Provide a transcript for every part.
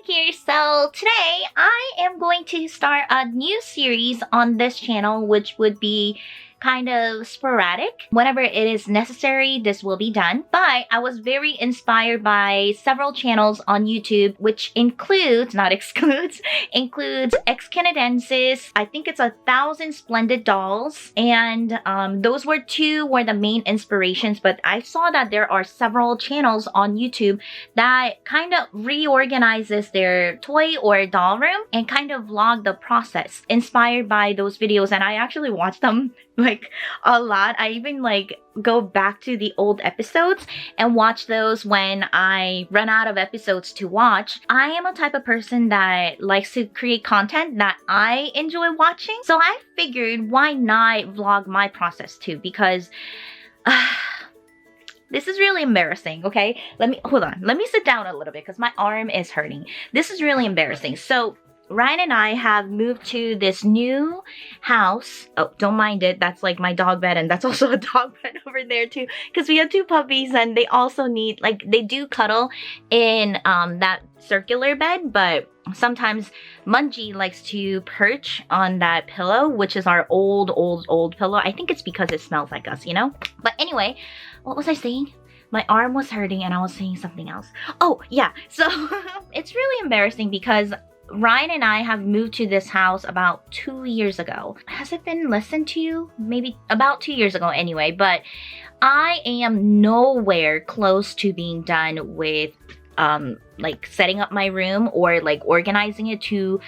here. So today I am going to start a new series on this channel, which would be kind of sporadic. Whenever it is necessary, this will be done. But I was very inspired by several channels on YouTube, which includes, not excludes, includes Ex Canadensis. I think it's 1,000 Splendid Dolls. And those were the main inspirations. But I saw that there are several channels on YouTube that kind of reorganizes their toy or doll room and kind of vlog the process inspired by those videos. And I actually watched them like a lot. I even like go back to the old episodes and watch those when I run out of episodes to watch. I am a type of person that likes to create content that I enjoy watching. So I figured why not vlog my process too, because this is really embarrassing, okay? Hold on. Let me sit down a little bit because my arm is hurting. This is really embarrassing. So Ryan and I have moved to this new house. Oh, don't mind it. That's like my dog bed, and that's also a dog bed over there too. Because we have 2 puppies, and they also need, like, they do cuddle in that circular bed, but sometimes Mungie likes to perch on that pillow, which is our old pillow. I think it's because it smells like us, you know? But anyway, what was I saying? My arm was hurting and I was saying something else. Oh, yeah. So it's really embarrassing because Ryan and I have moved to this house about 2 years ago. Has it been listened to? Maybe about 2 years ago anyway, but I am nowhere close to being done with like setting up my room or like organizing it to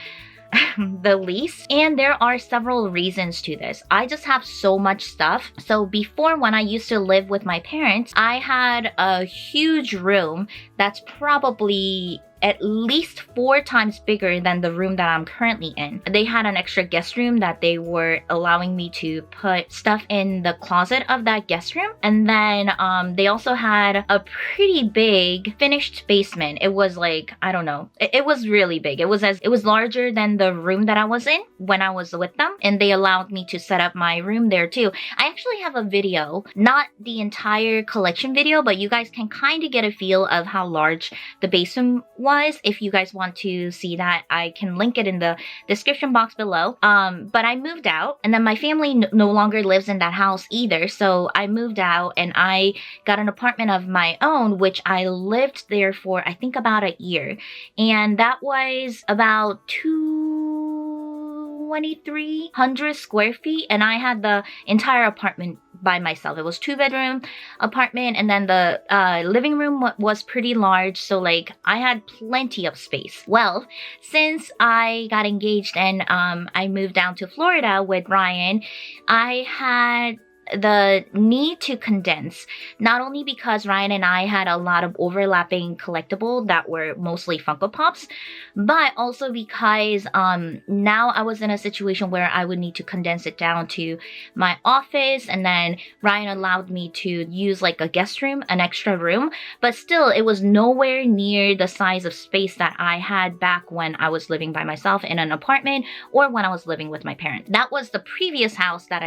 the lease. And there are several reasons to this. I just have so much stuff. So before, when I used to live with my parents, I had a huge room that's probably at least 4 times bigger than the room that I'm currently in. They had an extra guest room that they were allowing me to put stuff in the closet of that guest room. And then they also had a pretty big finished basement. It was like, I don't know, it was really big. It was larger than the room that I was in when I was with them, and they allowed me to set up my room there too. I actually have a video, not the entire collection video, but you guys can kind of get a feel of how large the basement was. If you guys want to see that, I can link it in the description box below. But I moved out, and then my family no longer lives in that house either. So I moved out and I got an apartment of my own, which I lived there for I think about a year. And that was about 2,300 square feet, and I had the entire apartment by myself. It was 2-bedroom apartment, and then the living room was pretty large, so like I had plenty of space. Well, since I got engaged and I moved down to Florida with Ryan, I had the need to condense, not only because Ryan and I had a lot of overlapping collectibles that were mostly Funko Pops, but also because now I was in a situation where I would need to condense it down to my office, and then Ryan allowed me to use like a guest room, an extra room, but still it was nowhere near the size of space that I had back when I was living by myself in an apartment or when I was living with my parents. That was the previous house that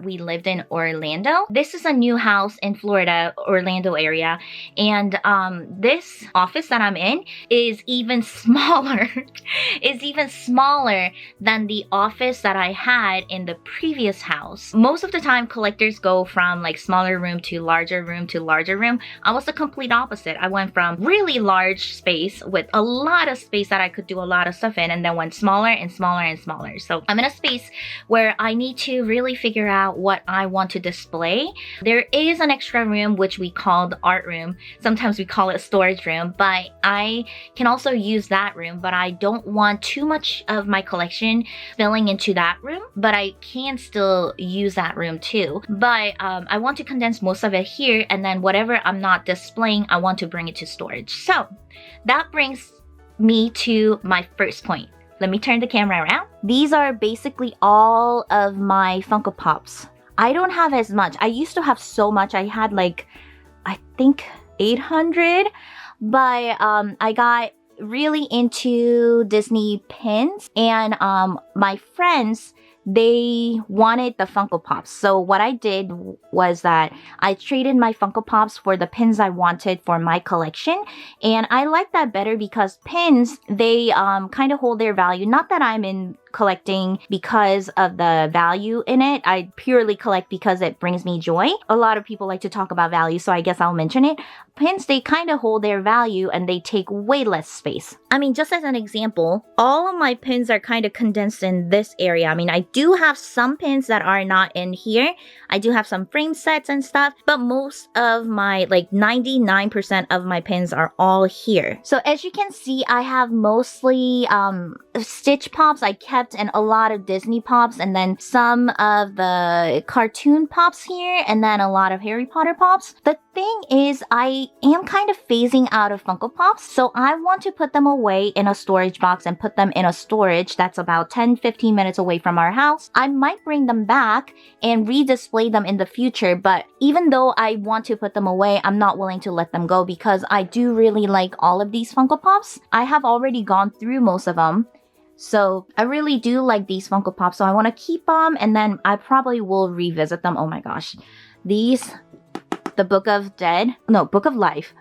we lived in, Orlando. This is a new house in Florida, Orlando area, and this office that I'm in is even smaller. Is even smaller than the office that I had in the previous house. Most of the time, collectors go from like smaller room to larger room to larger room. I was the complete opposite. I went from really large space with a lot of space that I could do a lot of stuff in, and then went smaller and smaller and smaller. So I'm in a space where I need to really figure out what I want to display. There is an extra room which we call the art room. Sometimes we call it storage room, but I can also use that room, but I don't want too much of my collection spilling into that room, but I can still use that room too. But I want to condense most of it here, and then whatever I'm not displaying, I want to bring it to storage. So that brings me to my first point. Let me turn the camera around. These are basically all of my Funko Pops. I don't have as much. I used to have so much. I had like, I think 800, but I got really into Disney pins, and my friends they wanted the Funko Pops. So what I did was that I traded my Funko Pops for the pins I wanted for my collection. And I like that better because pins, they kind of hold their value. Not that I'm in collecting because of the value in it. I purely collect because it brings me joy. A lot of people like to talk about value, so I guess I'll mention it. Pins, they kind of hold their value and they take way less space. I mean, just as an example, all of my pins are kind of condensed in this area. I mean, I do have some pins that are not in here. I do have some frame sets and stuff, but most of my, like 99% of my pins are all here. So as you can see, I have mostly Stitch Pops. I kept and a lot of Disney Pops, and then some of the cartoon Pops here, and then a lot of Harry Potter Pops. The thing is, I am kind of phasing out of Funko Pops, so I want to put them away in a storage box and put them in a storage that's about 10-15 minutes away from our house. I might bring them back and redisplay them in the future, but even though I want to put them away, I'm not willing to let them go because I do really like all of these Funko Pops. I have already gone through most of them. So I really do like these Funko Pops, so I want to keep them, and then I probably will revisit them. Oh my gosh. These, the Book of Life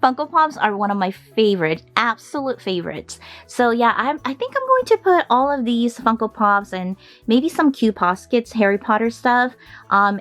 Funko Pops are one of my favorite, absolute favorites. So yeah, I think I'm going to put all of these Funko Pops and maybe some cute pockets, Harry Potter stuff,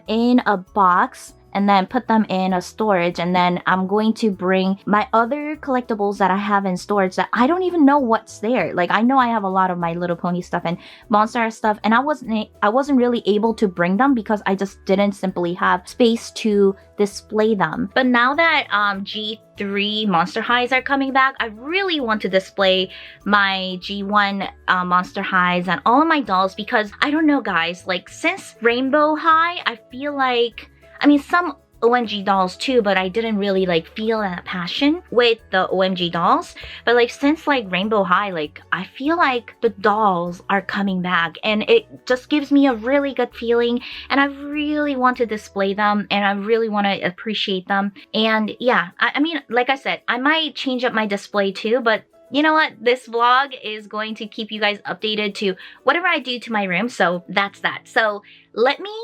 in a box, and then put them in a storage. And then I'm going to bring my other collectibles that I have in storage that I don't even know what's there. Like, I know I have a lot of My Little Pony stuff and Monster High stuff, and I wasn't really able to bring them because I just didn't simply have space to display them. But now that G3 Monster Highs are coming back, I really want to display my G1 Monster Highs and all of my dolls, because I don't know, guys, like since Rainbow High, I feel like, I mean, some OMG dolls too, but I didn't really like feel that passion with the OMG dolls. But like since like Rainbow High, like I feel like the dolls are coming back, and it just gives me a really good feeling, and I really want to display them, and I really want to appreciate them. And yeah, I mean, like I said, I might change up my display too, but you know what? This vlog is going to keep you guys updated to whatever I do to my room, so that's that. So let me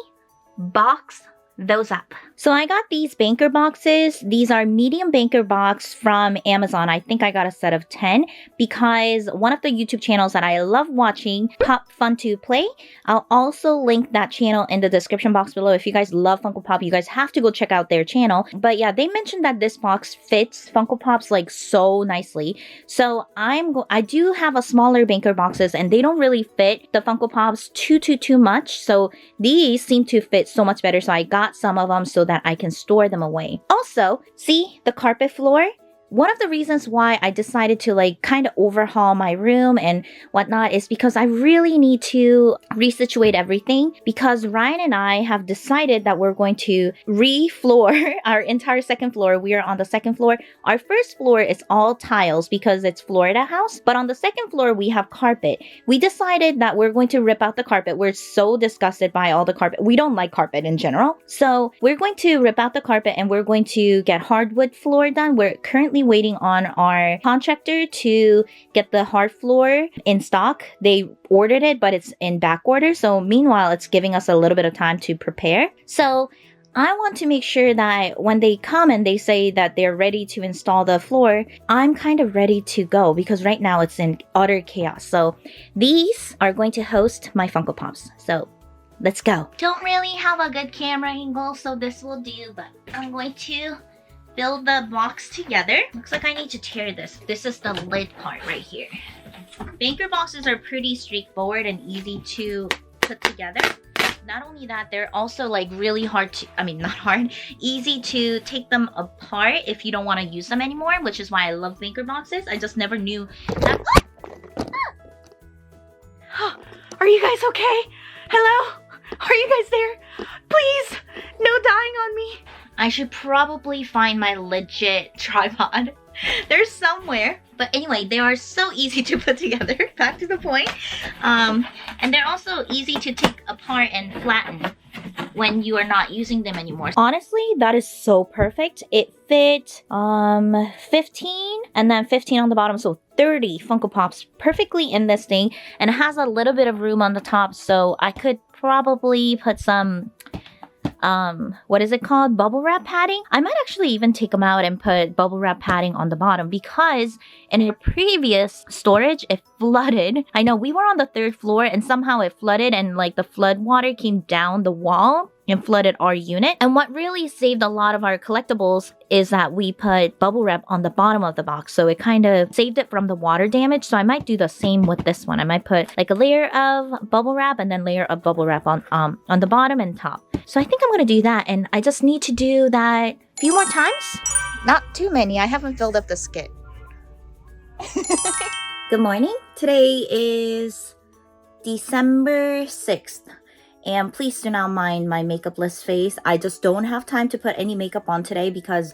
box those up. So I got these banker boxes. These are medium banker box from Amazon. I think I got a set of 10 because one of the YouTube channels that I love watching, Pop Fun to Play, I'll also link that channel in the description box below. If you guys love Funko Pop, you guys have to go check out their channel. But yeah, they mentioned that this box fits Funko Pops like so nicely. So I do have a smaller banker boxes, and they don't really fit the Funko Pops too much. So these seem to fit so much better. So I got some of them so that I can store them away. Also, see the carpet floor? One of the reasons why I decided to like kind of overhaul my room and whatnot is because I really need to resituate everything, because Ryan and I have decided that we're going to re-floor our entire second floor. We are on the second floor. Our first floor is all tiles because it's Florida house, but on the second floor we have carpet. We decided that we're going to rip out the carpet. We're so disgusted by all the carpet. We don't like carpet in general. So we're going to rip out the carpet and we're going to get hardwood floor done. We're currently waiting on our contractor to get the hard floor in stock. They ordered it, but it's in back order. So meanwhile, it's giving us a little bit of time to prepare. So I want to make sure that when they come and they say that they're ready to install the floor, I'm kind of ready to go, because right now it's in utter chaos. So these are going to host my Funko Pops. So let's go. Don't really have a good camera angle, so this will do, but I'm going to build the box together. Looks like I need to tear this. This is the lid part right here. Banker boxes are pretty straightforward and easy to put together. Not only that, they're also like really hard to, I mean not hard, easy to take them apart if you don't want to use them anymore, which is why I love banker boxes. I just never knew that. Are you guys okay? Hello? Are you guys there? Please, no dying on me. I should probably find my legit tripod. They're somewhere. But anyway, they are so easy to put together. Back to the point. And they're also easy to take apart and flatten. when you are not using them anymore. Honestly, that is so perfect. It fit 15 and then 15 on the bottom, so 30 Funko Pops perfectly in this thing, and it has a little bit of room on the top, so I could probably put some what is it called? Bubble wrap padding? I might actually even take them out and put bubble wrap padding on the bottom, because in a previous storage, it flooded. I know we were on the 3rd floor and somehow it flooded, and like the flood water came down the wall and flooded our unit. And what really saved a lot of our collectibles is that we put bubble wrap on the bottom of the box, so it kind of saved it from the water damage. So I might do the same with this one. I might put like a layer of bubble wrap and then layer of bubble wrap on the bottom and top. So I think I'm gonna do that, and I just need to do that a few more times. Not too many. I haven't filled up the skit. Good morning. Today is December 6th. And please do not mind my makeupless face. I just don't have time to put any makeup on today, because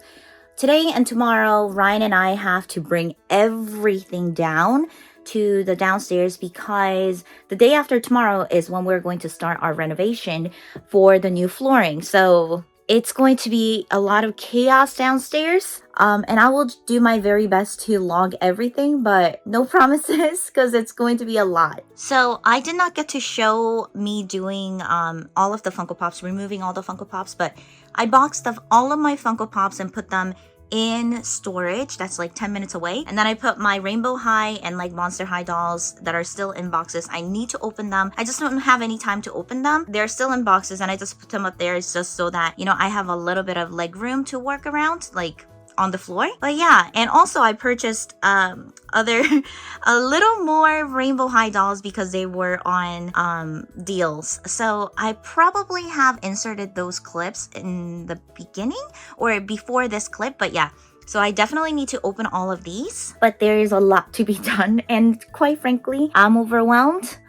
today and tomorrow, Ryan and I have to bring everything down to the downstairs, because the day after tomorrow is when we're going to start our renovation for the new flooring. So it's going to be a lot of chaos downstairs. And I will do my very best to log everything, but no promises, because it's going to be a lot. So I did not get to show me doing all of the Funko Pops, removing all the Funko Pops, but I boxed up all of my Funko Pops and put them in storage. That's like 10 minutes away. And then I put my Rainbow High and like Monster High dolls that are still in boxes. I need to open them. I just don't have any time to open them. They're still in boxes, and I just put them up there just so that, you know, I have a little bit of leg room to work around, like on the floor. But yeah, and also I purchased a little more Rainbow High dolls because they were on deals. So I probably have inserted those clips in the beginning or before this clip, but yeah. So I definitely need to open all of these, but there is a lot to be done, and quite frankly, I'm overwhelmed.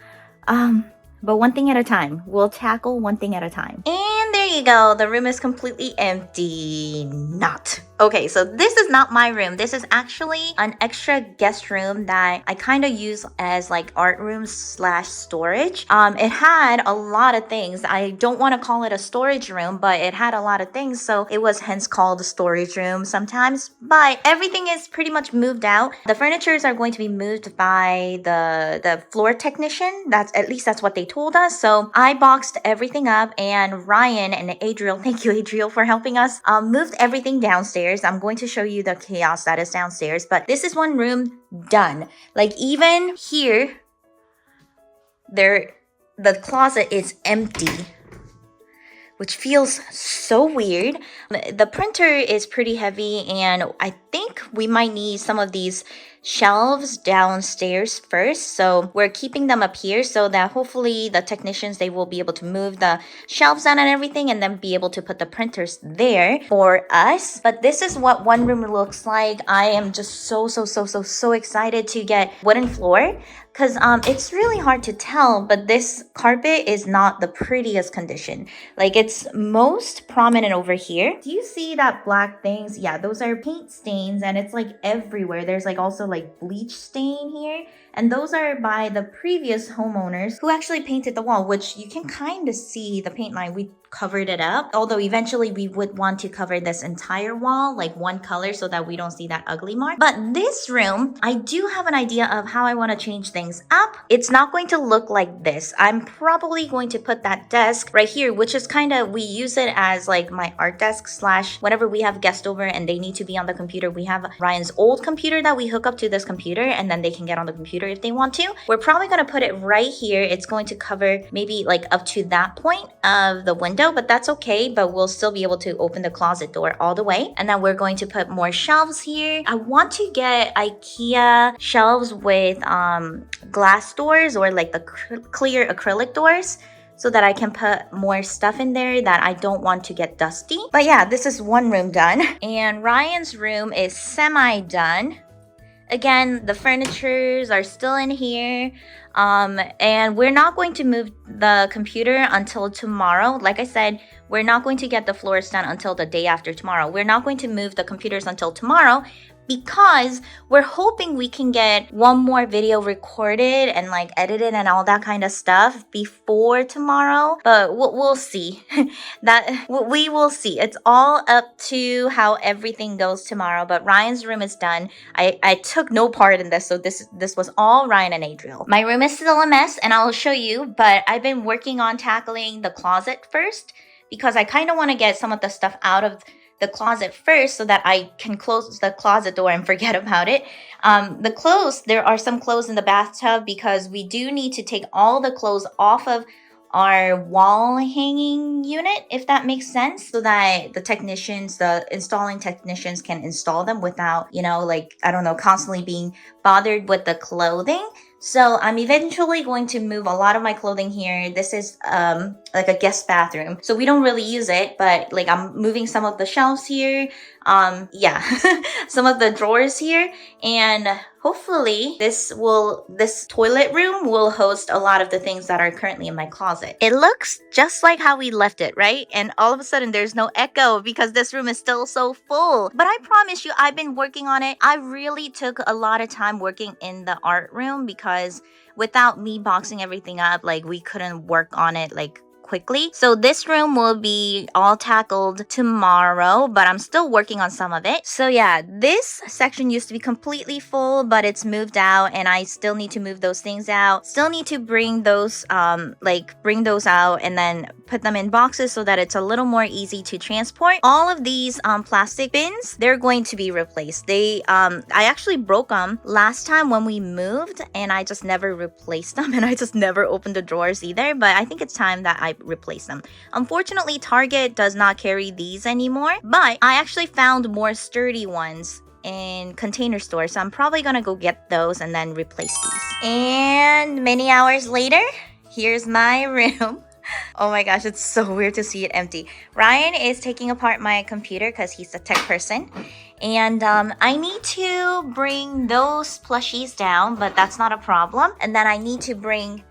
But one thing at a time. We'll tackle one thing at a time. And there you go. The room is completely empty. Not. Okay, so this is not my room. This is actually an extra guest room that I kind of use as like art room / storage. It had a lot of things. I don't want to call it a storage room, but it had a lot of things, so it was hence called a storage room sometimes. But everything is pretty much moved out. The furnitures are going to be moved by the floor technician. At least that's what they told us. So I boxed everything up, and Ryan and Adriel, thank you Adriel for helping us, moved everything downstairs. I'm going to show you the chaos that is downstairs, but this is one room done. Like even here, the closet is empty, which feels so weird. The printer is pretty heavy, and I think we might need some of these shelves downstairs first, so we're keeping them up here so that hopefully the technicians, they will be able to move the shelves down and everything, and then be able to put the printers there for us. But this is what one room looks like. I am just so excited to get wooden floor, because it's really hard to tell, but this carpet is not the prettiest condition. Like, it's most prominent over here. Do you see that black things? Yeah, those are paint stains, and it's like everywhere. There's like also like bleach stain here, and those are by the previous homeowners who actually painted the wall, which you can kind of see the paint line. We covered it up, although eventually we would want to cover this entire wall like one color so that we don't see that ugly mark. But this room, I do have an idea of how I want to change things up. It's not going to look like this. I'm probably going to put that desk right here, which is kind of, we use it as like my art desk / whenever we have guests over and they need to be on the computer. We have Ryan's old computer that we hook up to this computer, and then they can get on the computer if they want to. We're probably going to put it right here. It's going to cover maybe like up to that point of the window, but that's okay. But we'll still be able to open the closet door all the way. And then we're going to put more shelves here. I want to get IKEA shelves with glass doors or like the clear acrylic doors, so that I can put more stuff in there that I don't want to get dusty. But yeah, this is one room done. And Ryan's room is semi-done. Again, the furnitures are still in here. And we're not going to move the computer until tomorrow. Like I said, we're not going to get the floors done until the day after tomorrow. We're not going to move the computers until tomorrow, because we're hoping we can get one more video recorded and like edited and all that kind of stuff before tomorrow, but we'll see. We will see. It's all up to how everything goes tomorrow, but Ryan's room is done. I took no part in this, so this was all Ryan and Adriel. My room is still a mess and I'll show you, but I've been working on tackling the closet first because I kind of want to get some of the stuff out of the closet first so that I can close the closet door and forget about it. The clothes, there are some clothes in the bathtub because we do need to take all the clothes off of our wall hanging unit, if that makes sense, so that the installing technicians can install them without, you know, like, I don't know, constantly being bothered with the clothing. So I'm eventually going to move a lot of my clothing here. This is like a guest bathroom, so we don't really use it, but like I'm moving some of the shelves here, some of the drawers here, and hopefully this toilet room will host a lot of the things that are currently in my closet. It looks just like how we left it, right? And all of a sudden there's no echo because this room is still so full. But I promise you, I've been working on it. I really took a lot of time working in the art room because without me boxing everything up, like we couldn't work on it like quickly. So this room will be all tackled tomorrow, but I'm still working on some of it. So yeah, this section used to be completely full, but it's moved out and I still need to move those things out. Still need to bring those out and then put them in boxes so that it's a little more easy to transport. All of these plastic bins, they're going to be replaced. I actually broke them last time when we moved and I just never replaced them and I just never opened the drawers either, but I think it's time that I replace them. Unfortunately, Target does not carry these anymore, but I actually found more sturdy ones in Container Store, so I'm probably gonna go get those and then replace these. And many hours later, here's my room. Oh my gosh, it's so weird to see it empty. Ryan is taking apart my computer because he's a tech person. And I need to bring those plushies down, but that's not a problem. And then I need to bring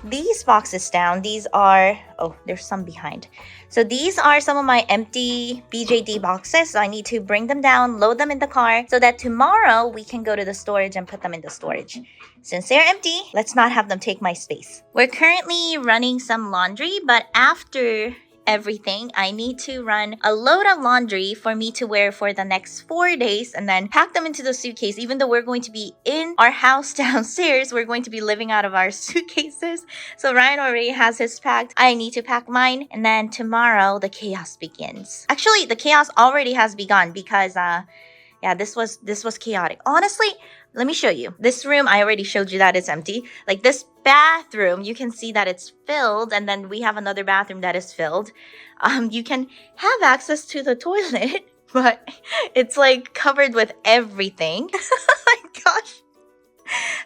these boxes down. These are, oh, there's some behind. So these are some of my empty BJD boxes. So I need to bring them down, load them in the car so that tomorrow we can go to the storage and put them in the storage. Since they're empty, let's not have them take my space. We're currently running some laundry, but after everything, I need to run a load of laundry for me to wear for the next 4 days and then pack them into the suitcase. Even though we're going to be in our house downstairs, we're going to be living out of our suitcases. So Ryan already has his packed. I need to pack mine, and then tomorrow the chaos begins. Actually, the chaos already has begun because this was chaotic. Honestly, let me show you. This room, I already showed you that it's empty. Like this bathroom, you can see that it's filled, and then we have another bathroom that is filled. You can have access to the toilet, but it's like covered with everything. Oh my gosh.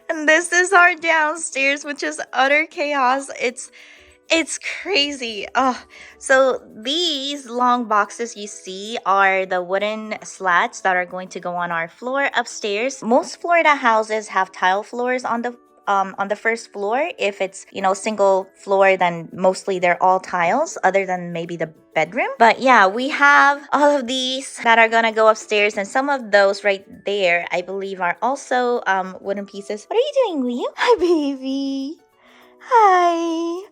And this is our downstairs, which is utter chaos. It's crazy. Oh, so these long boxes you see are the wooden slats that are going to go on our floor upstairs. Most Florida houses have tile floors on the first floor. If it's, you know, single floor, then mostly they're all tiles, other than maybe the bedroom. But yeah, we have all of these that are gonna go upstairs, and some of those right there, I believe, are also wooden pieces. What are you doing, Liam? Hi, baby. Hi.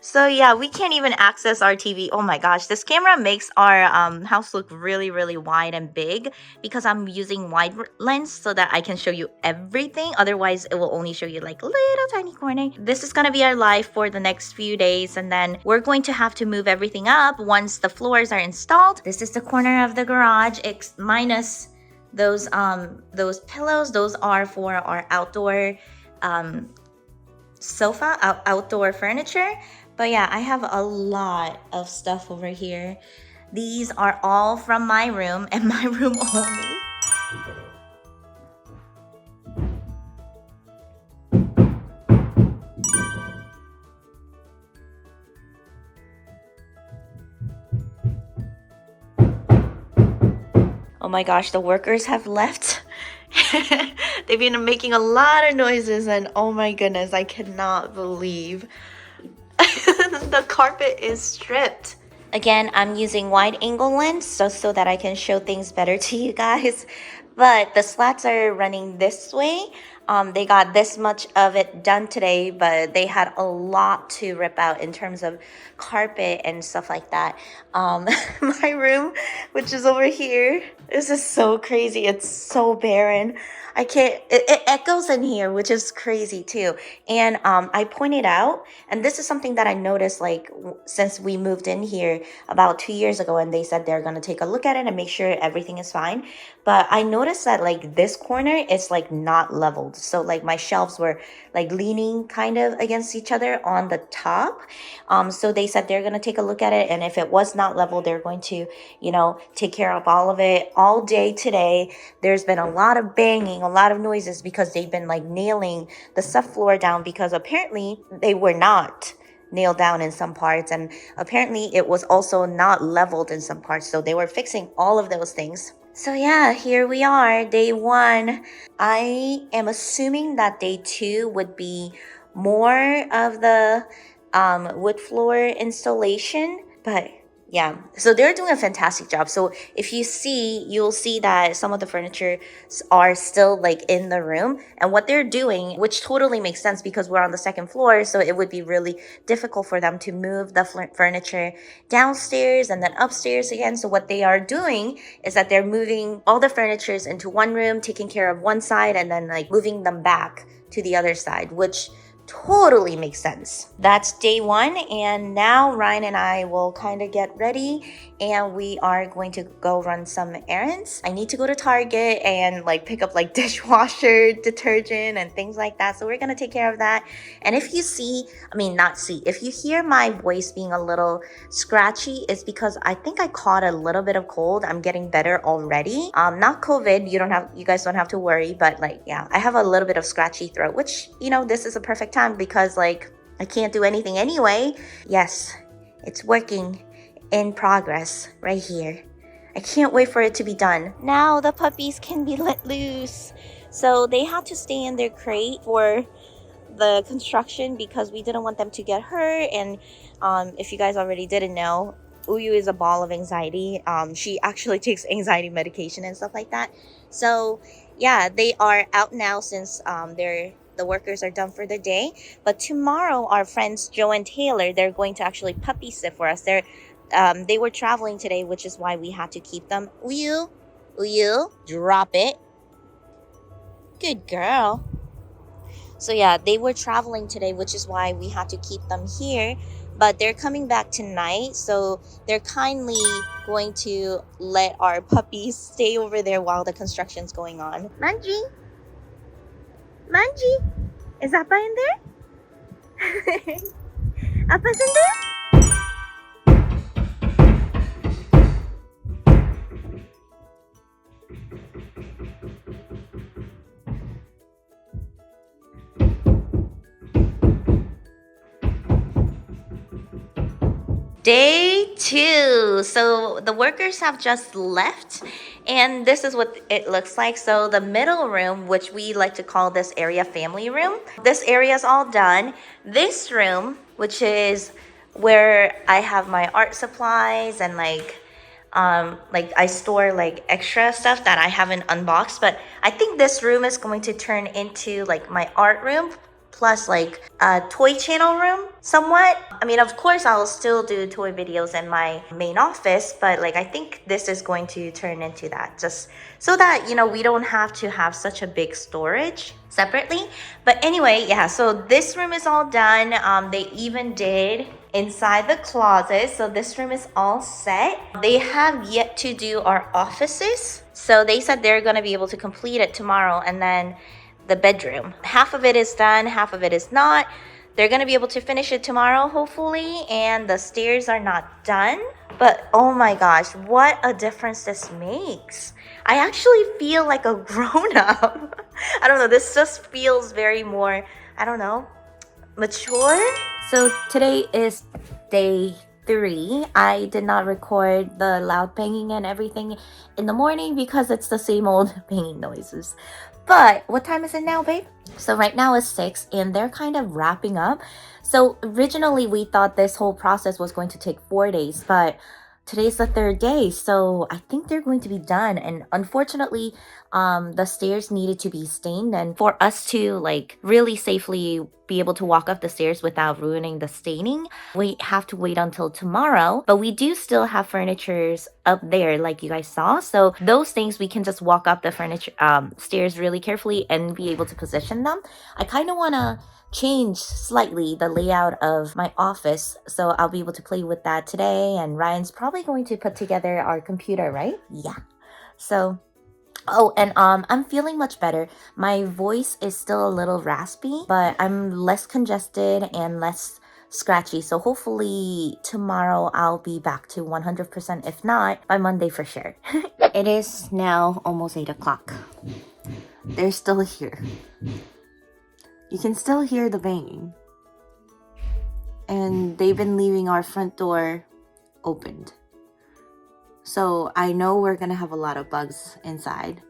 So yeah, we can't even access our TV. Oh my gosh, this camera makes our house look really, really wide and big because I'm using wide lens so that I can show you everything. Otherwise, it will only show you like a little tiny corner. This is gonna be our life for the next few days, and then we're going to have to move everything up once the floors are installed. This is the corner of the garage, minus those pillows. Those are for our outdoor sofa, outdoor furniture. But yeah, I have a lot of stuff over here. These are all from my room and my room only. Oh my gosh, the workers have left. They've been making a lot of noises, and oh my goodness, I cannot believe the carpet is stripped. Again, I'm using wide angle lens so that I can show things better to you guys. But the slats are running this way. They got this much of it done today, but they had a lot to rip out in terms of carpet and stuff like that. My room, which is over here, this is so crazy. It's so barren. I can't, it echoes in here, which is crazy too. And I pointed out, and this is something that I noticed like since we moved in here about 2 years ago, and they said they're going to take a look at it and make sure everything is fine. But I noticed that like this corner is like not leveled. So like my shelves were like leaning kind of against each other on the top. So they said they're going to take a look at it. And if it was not leveled, they're going to, you know, take care of all of it all day today. There's been a lot of banging, a lot of noises because they've been like nailing the subfloor down because apparently they were not nailed down in some parts, and apparently it was also not leveled in some parts, so they were fixing all of those things. So yeah, here we are, day 1. I am assuming that day 2 would be more of the wood floor installation, but yeah, so they're doing a fantastic job. So if you see, you'll see that some of the furniture are still like in the room, and what they're doing, which totally makes sense because we're on the 2nd floor, so it would be really difficult for them to move the furniture downstairs and then upstairs again. So what they are doing is that they're moving all the furnitures into one room, taking care of one side, and then like moving them back to the other side, which totally makes sense. That's day 1, and now Ryan and I will kind of get ready and we are going to go run some errands. I need to go to Target and like pick up like dishwasher detergent and things like that, so we're gonna take care of that. And if you see, if you hear my voice being a little scratchy, it's because I think I caught a little bit of cold. I'm getting better already. Not COVID, you guys don't have to worry, but like yeah, I have a little bit of scratchy throat, which, you know, this is a perfect time because like I can't do anything anyway. Yes, it's working in progress right here. I can't wait for it to be done. Now the puppies can be let loose. So they had to stay in their crate for the construction because we didn't want them to get hurt. And if you guys already didn't know, Uyu is a ball of anxiety. She actually takes anxiety medication and stuff like that. So yeah, they are out now since the workers are done for the day. But tomorrow, our friends Joe and Taylor, they're going to actually puppy sit for us. They were traveling today, which is why we had to keep them. Uyu, drop it. Good girl. So yeah, they were traveling today, which is why we had to keep them here. But they're coming back tonight, so they're kindly going to let our puppies stay over there while the construction's going on. Manji, is Appa in there? Appa's in there? Day 2. So the workers have just left, and this is what it looks like. So the middle room, which we like to call this area family room, this area is all done. This room, which is where I have my art supplies and like I store like extra stuff that I haven't unboxed, but I think this room is going to turn into like my art room plus like a toy channel room somewhat. I mean, of course I'll still do toy videos in my main office, but like I think this is going to turn into that, just so that, you know, we don't have to have such a big storage separately. But anyway, yeah, so this room is all done. They even did inside the closet, so this room is all set. They have yet to do our offices, so they said they're going to be able to complete it tomorrow. And then the bedroom, half of it is done, half of it is not. They're going to be able to finish it tomorrow, hopefully. And the stairs are not done, but oh my gosh, what a difference this makes. I actually feel like a grown-up. I don't know, this just feels very more, I don't know, mature. So today is day 3. I did not record the loud banging and everything in the morning because it's the same old banging noises. But what time is it now, babe? So right now it's 6 and they're kind of wrapping up. So originally we thought this whole process was going to take 4 days, but today's the 3rd day, so I think they're going to be done. And unfortunately, the stairs needed to be stained, and for us to like really safely be able to walk up the stairs without ruining the staining, we have to wait until tomorrow. But we do still have furnitures up there like you guys saw, so those things we can just walk up the furniture stairs really carefully and be able to position them. I kind of want to change slightly the layout of my office, so I'll be able to play with that today. And Ryan's probably going to put together our computer, right? Yeah. So oh, and I'm feeling much better. My voice is still a little raspy, but I'm less congested and less scratchy, so hopefully tomorrow I'll be back to 100%, if not by Monday for sure. It is now almost 8 o'clock. They're still here. You can still hear the banging. And they've been leaving our front door opened. So I know we're gonna have a lot of bugs inside,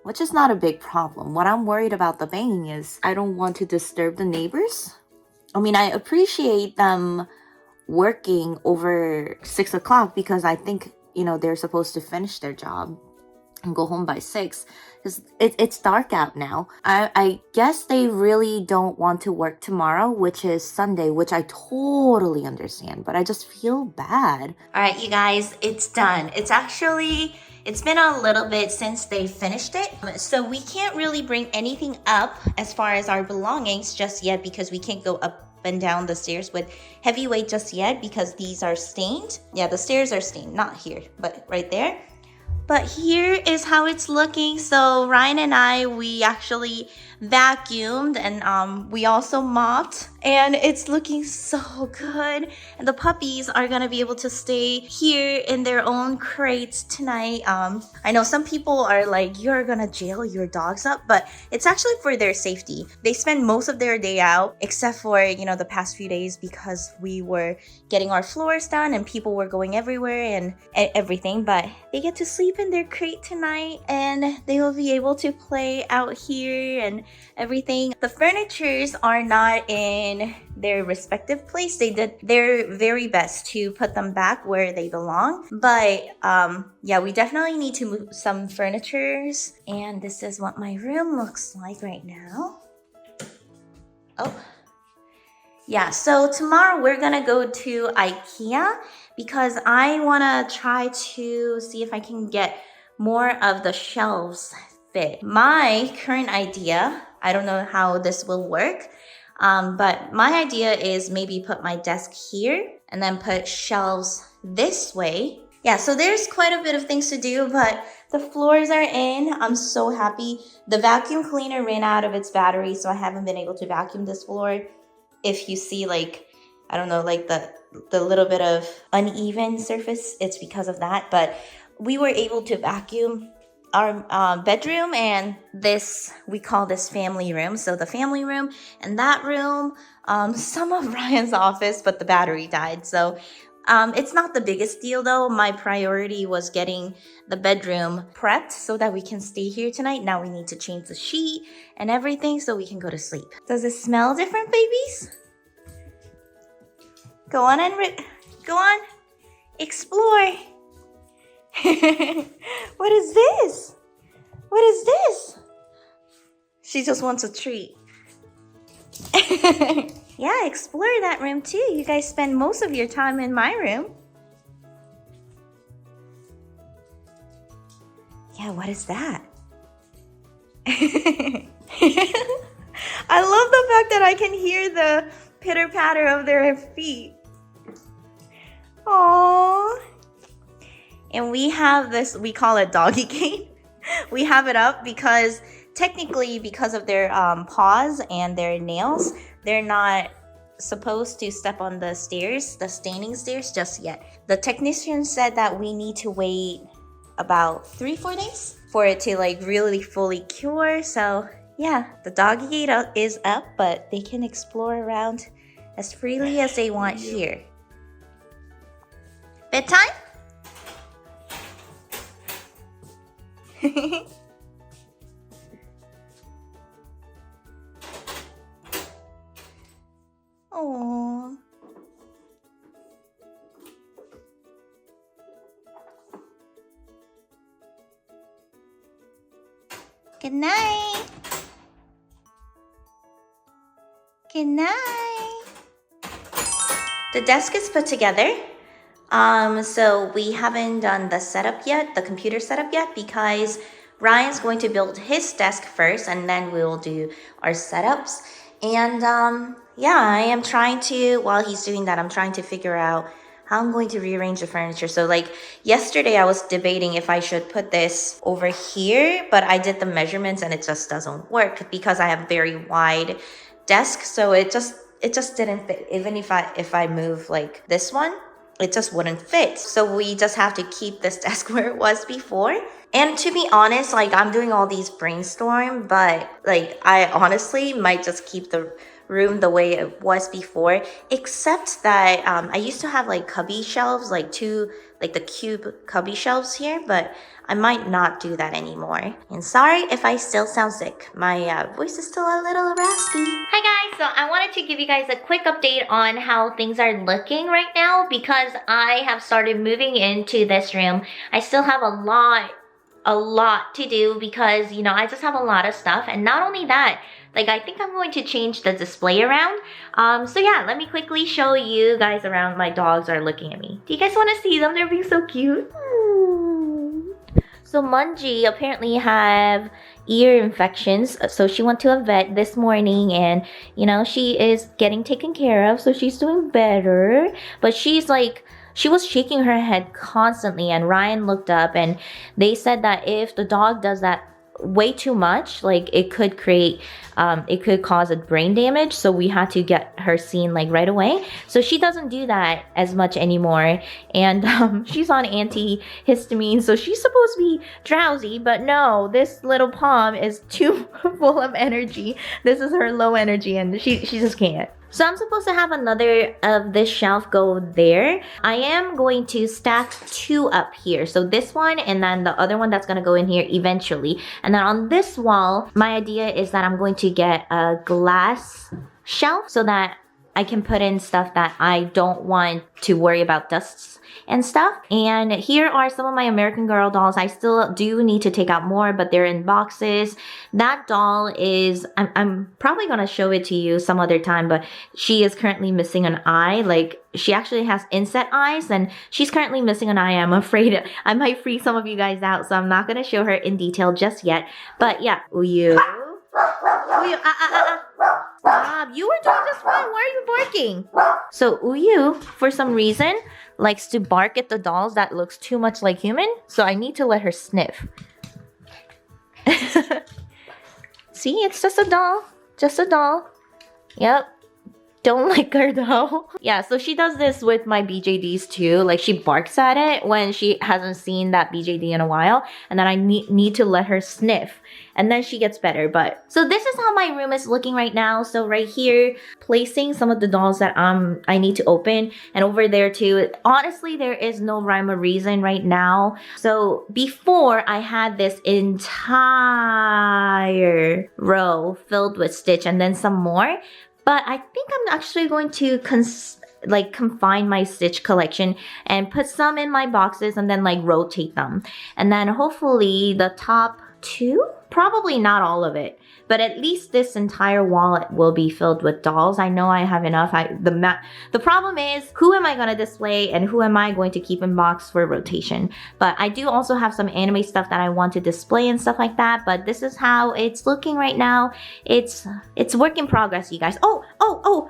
which is not a big problem. What I'm worried about the banging is I don't want to disturb the neighbors. I mean, I appreciate them working over 6 o'clock because I think, you know, they're supposed to finish their job and go home by 6 because it's dark out now. I guess they really don't want to work tomorrow, which is Sunday, which I totally understand, but I just feel bad. All right, you guys, it's done. It's been a little bit since they finished it, so we can't really bring anything up as far as our belongings just yet because we can't go up and down the stairs with heavy weight just yet because these are stained. Yeah, the stairs are stained, not here, but right there. But here is how it's looking. So Ryan and I, we actually vacuumed and we also mopped, and it's looking so good. And the puppies are gonna be able to stay here in their own crates tonight. I know some people are like, you're gonna jail your dogs up, but it's actually for their safety. They spend most of their day out, except for, you know, the past few days because we were getting our floors done and people were going everywhere and everything, but they get to sleep in their crate tonight and they will be able to play out here and everything. The furnitures are not in their respective place. They did their very best to put them back where they belong, but yeah, we definitely need to move some furnitures. And this is what my room looks like right now. Oh yeah, so tomorrow we're gonna go to IKEA because I wanna try to see if I can get more of the shelves fit. My current idea, I don't know how this will work, but my idea is maybe put my desk here and then put shelves this way. Yeah, so there's quite a bit of things to do, but the floors are in. I'm so happy. The vacuum cleaner ran out of its battery, so I haven't been able to vacuum this floor. If you see, like, I don't know, like the little bit of uneven surface, it's because of that. But we were able to vacuum our bedroom and this, we call this family room. So the family room and that room, some of Ryan's office, but the battery died. So it's not the biggest deal though. My priority was getting the bedroom prepped so that we can stay here tonight. Now we need to change the sheet and everything so we can go to sleep. Does it smell different, babies? Go on and go on, explore. What is this? What is this? She just wants a treat. Yeah, explore that room too. You guys spend most of your time in my room. Yeah, what is that? I love the fact that I can hear the pitter-patter of their feet. Aww. And we have this, we call it doggy gate. We have it up because technically, because of their paws and their nails, they're not supposed to step on the stairs, the staining stairs, just yet. The technician said that we need to wait about 3-4 days for it to like really fully cure. So yeah, the doggy gate is up, but they can explore around as freely as they want here. Bedtime? Good night. Good night. The desk is put together. So we haven't done the setup yet, the computer setup yet, because Ryan's going to build his desk first and then we'll do our setups. And yeah, I am trying to, while he's doing that, I'm trying to figure out how I'm going to rearrange the furniture. So like yesterday I was debating if I should put this over here, but I did the measurements and it just doesn't work because I have very wide desk. So it just didn't fit. Even if I move like this one, it just wouldn't fit. So we just have to keep this desk where it was before. And to be honest, like I'm doing all these brainstorm, but like I honestly might just keep the room the way it was before, except that I used to have like cubby shelves, like the cube cubby shelves here, but I might not do that anymore. And sorry if I still sound sick. My voice is still a little raspy. Hi guys, so I wanted to give you guys a quick update on how things are looking right now because I have started moving into this room. I still have a lot to do because, you know, I just have a lot of stuff. And not only that, like I think I'm going to change the display around. So yeah, let me quickly show you guys around. My dogs are looking at me. Do you guys want to see them? They're being so cute. So Munji apparently have ear infections, so she went to a vet this morning and, you know, she is getting taken care of, so she's doing better. But she's like, she was shaking her head constantly, and Ryan looked up and they said that if the dog does that way too much, like it could create it could cause a brain damage, so we had to get her seen like right away. So she doesn't do that as much anymore, and she's on antihistamine, so she's supposed to be drowsy, but no, this little palm is too full of energy. This is her low energy and she just can't. So I'm supposed to have another of this shelf go there. I am going to stack two up here. So this one and then the other one that's going to go in here eventually. And then on this wall, my idea is that I'm going to get a glass shelf so that I can put in stuff that I don't want to worry about dusts and stuff. And here are some of my American Girl dolls. I still do need to take out more, but they're in boxes. That doll is, I'm probably going to show it to you some other time, but she is currently missing an eye. Like she actually has inset eyes and she's currently missing an eye. I'm afraid I might freak some of you guys out, so I'm not going to show her in detail just yet. But yeah, Uyu. Uyu, Stop, you were doing just fine. Why are you barking? So Uyu, for some reason, likes to bark at the dolls that looks too much like human. So I need to let her sniff. See, it's just a doll. Just a doll. Yep. Don't like her though. Yeah, so she does this with my BJDs too. Like she barks at it when she hasn't seen that BJD in a while. And then I need to let her sniff. And then she gets better. But so this is how my room is looking right now. So right here, placing some of the dolls that I need to open. And over there too. Honestly, there is no rhyme or reason right now. So before I had this entire row filled with Stitch and then some more. But I think I'm actually going to confine my Stitch collection and put some in my boxes and then like rotate them. And then hopefully the top two, probably not all of it, but at least this entire wallet will be filled with dolls. I know I have enough. The problem is, who am I going to display and who am I going to keep in box for rotation? But I do also have some anime stuff that I want to display and stuff like that. But this is how it's looking right now. It's work in progress, you guys. Oh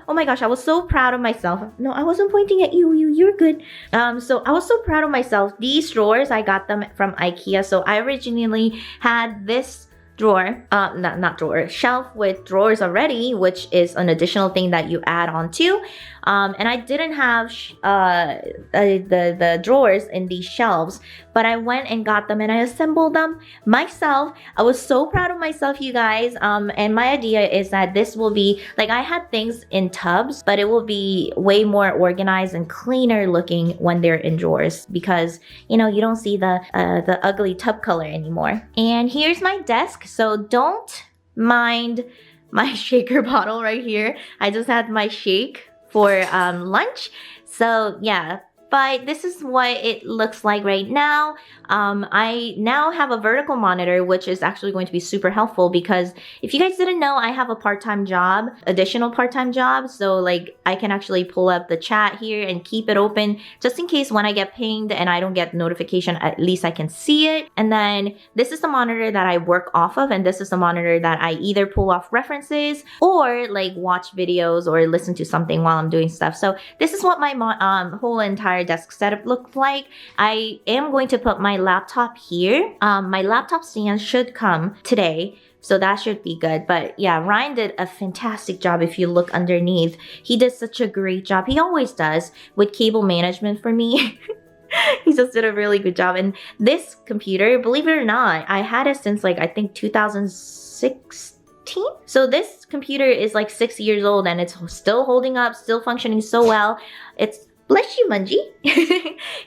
my gosh, I was so proud of myself. No, I wasn't pointing at you. You're good. So I was so proud of myself. These drawers, I got them from IKEA. So I originally had this drawer, not drawer, shelf with drawers already, which is an additional thing that you add on to. And I didn't have the drawers in these shelves, but I went and got them and I assembled them myself. I was so proud of myself, you guys. And my idea is that this will be, like I had things in tubs, but it will be way more organized and cleaner looking when they're in drawers because, you know, you don't see the ugly tub color anymore. And here's my desk. So don't mind my shaker bottle right here. I just had my shake for lunch. So yeah, But this is what it looks like right now. I now have a vertical monitor, which is actually going to be super helpful because if you guys didn't know, I have a part-time job, additional part-time job. So like I can actually pull up the chat here and keep it open just in case when I get pinged and I don't get notification, at least I can see it. And then this is the monitor that I work off of, and this is the monitor that I either pull off references or like watch videos or listen to something while I'm doing stuff. So this is what my whole entire desk setup looks like. I am going to put my laptop here. My laptop stand should come today, so that should be good. But yeah, Ryan did a fantastic job. If you look underneath, he did such a great job. He always does with cable management for me. He just did a really good job. And this computer, believe it or not, I had it since like I think 2016. So this computer is like 6 years old and it's still holding up, still functioning so well. It's, bless you, Munji.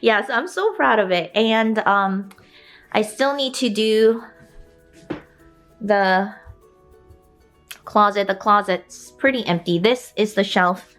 Yeah, so I'm so proud of it. And I still need to do the closet. The closet's pretty empty. This is the shelf.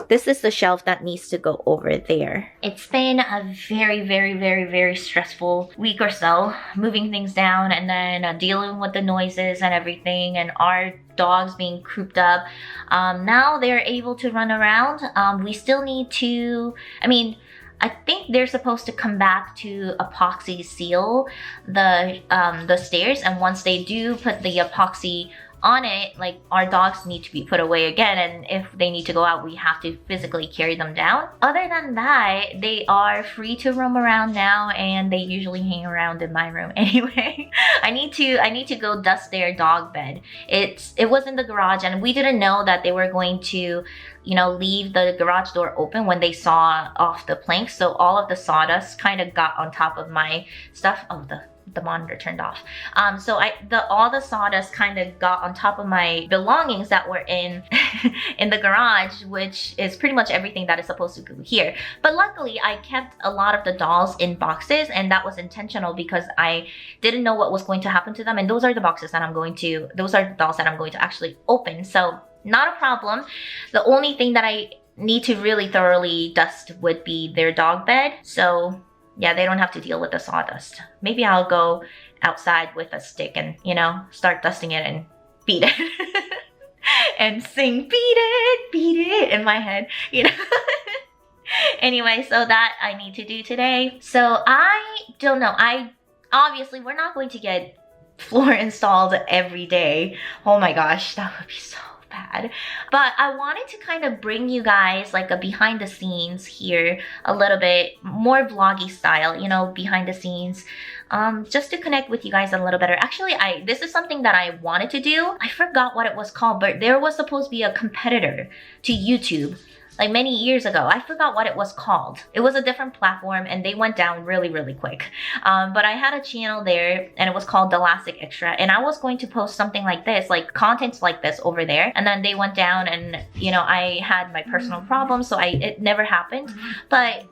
This is the shelf that needs to go over there. It's been a very stressful week or so, moving things down and then dealing with the noises and everything, and our dogs being cooped up. Now they're able to run around. We still need to, I think they're supposed to come back to epoxy seal the stairs, and once they do put the epoxy on it, like our dogs need to be put away again, and if they need to go out, we have to physically carry them down. Other than that, they are free to roam around now, and they usually hang around in my room anyway. I need to go dust their dog bed. It was in the garage, and we didn't know that they were going to, you know, leave the garage door open when they saw off the planks, so all of the sawdust kind of got on top of my stuff. Oh, the monitor turned off. So all the sawdust kind of got on top of my belongings that were in in the garage, which is pretty much everything that is supposed to go here. But luckily, I kept a lot of the dolls in boxes, and that was intentional because I didn't know what was going to happen to them. And those are the dolls that I'm going to actually open. So not a problem. The only thing that I need to really thoroughly dust would be their dog bed. So yeah, they don't have to deal with the sawdust. Maybe I'll go outside with a stick and, you know, start dusting it and beat it. And sing, beat it in my head, you know. Anyway, so that I need to do today. So I don't know. Obviously, we're not going to get floor installed every day. Oh my gosh, that would be so bad. But I wanted to kind of bring you guys like a behind the scenes here, a little bit more vloggy style, you know, behind the scenes, just to connect with you guys a little better. Actually, this is something that I wanted to do. I forgot what it was called, but there was supposed to be a competitor to YouTube like many years ago. I forgot what it was called. It was a different platform and they went down really quick. But I had a channel there and it was called Dollastic Extra, and I was going to post something like this, like contents like this over there, and then they went down, and you know, I had my personal problems, so it never happened. But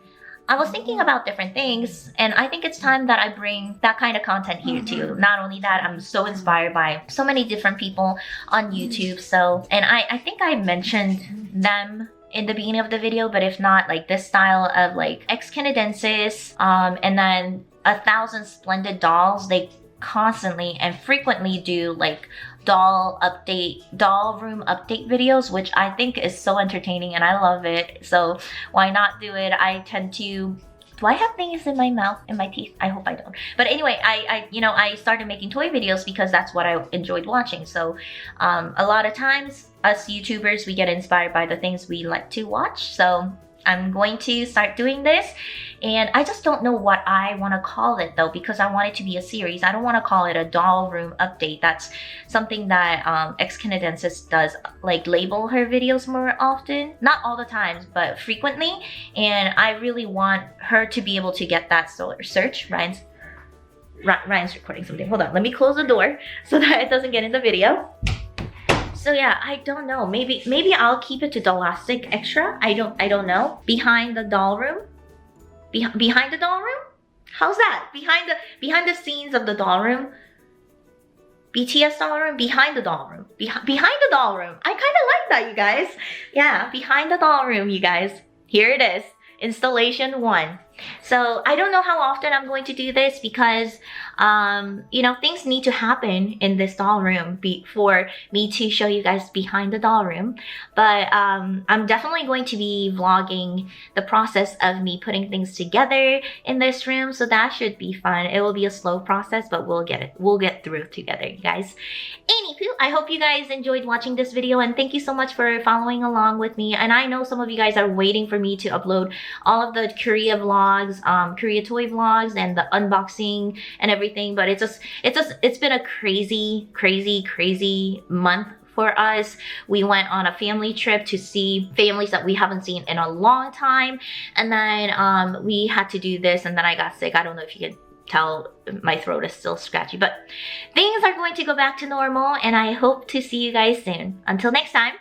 I was thinking about different things, and I think it's time that I bring that kind of content here too. Not only that, I'm so inspired by so many different people on YouTube. So, and I think I mentioned them in the beginning of the video, but if not, like this style of like ex-Canadensis, and then 1,000 Splendid Dolls, they constantly and frequently do like doll room update videos, which I think is so entertaining and I love it. So why not do it? I tend to, do I have things in my mouth, in my teeth? I hope I don't. But anyway, I started making toy videos because that's what I enjoyed watching. So a lot of times us YouTubers, we get inspired by the things we like to watch. So I'm going to start doing this, and I just don't know what I want to call it though, because I want it to be a series. I don't want to call it a doll room update. That's something that ex-Canadensis does, like label her videos more often. Not all the times, but frequently. And I really want her to be able to get that search. Ryan's recording something. Hold on, let me close the door so that it doesn't get in the video. So yeah, I don't know. Maybe I'll keep it to Dollastic Extra. I don't know. Behind the doll room. Behind the doll room? How's that? Behind the scenes of the doll room. BTS doll room. Behind the doll room. Behind the doll room. I kind of like that, you guys. Yeah, behind the doll room, you guys. Here it is. installation 1. So I don't know how often I'm going to do this because, you know, things need to happen in this doll room for me to show you guys behind the doll room. But I'm definitely going to be vlogging the process of me putting things together in this room. So that should be fun. It will be a slow process, but we'll get through it together, you guys. Anywho, I hope you guys enjoyed watching this video, and thank you so much for following along with me. And I know some of you guys are waiting for me to upload all of the Korea vlogs, Korea toy vlogs, and the unboxing and everything. But it's been a crazy month for us. We went on a family trip to see families that we haven't seen in a long time, and then we had to do this, and then I got sick. I don't know if you can tell, my throat is still scratchy, but things are going to go back to normal, and I hope to see you guys soon. Until next time,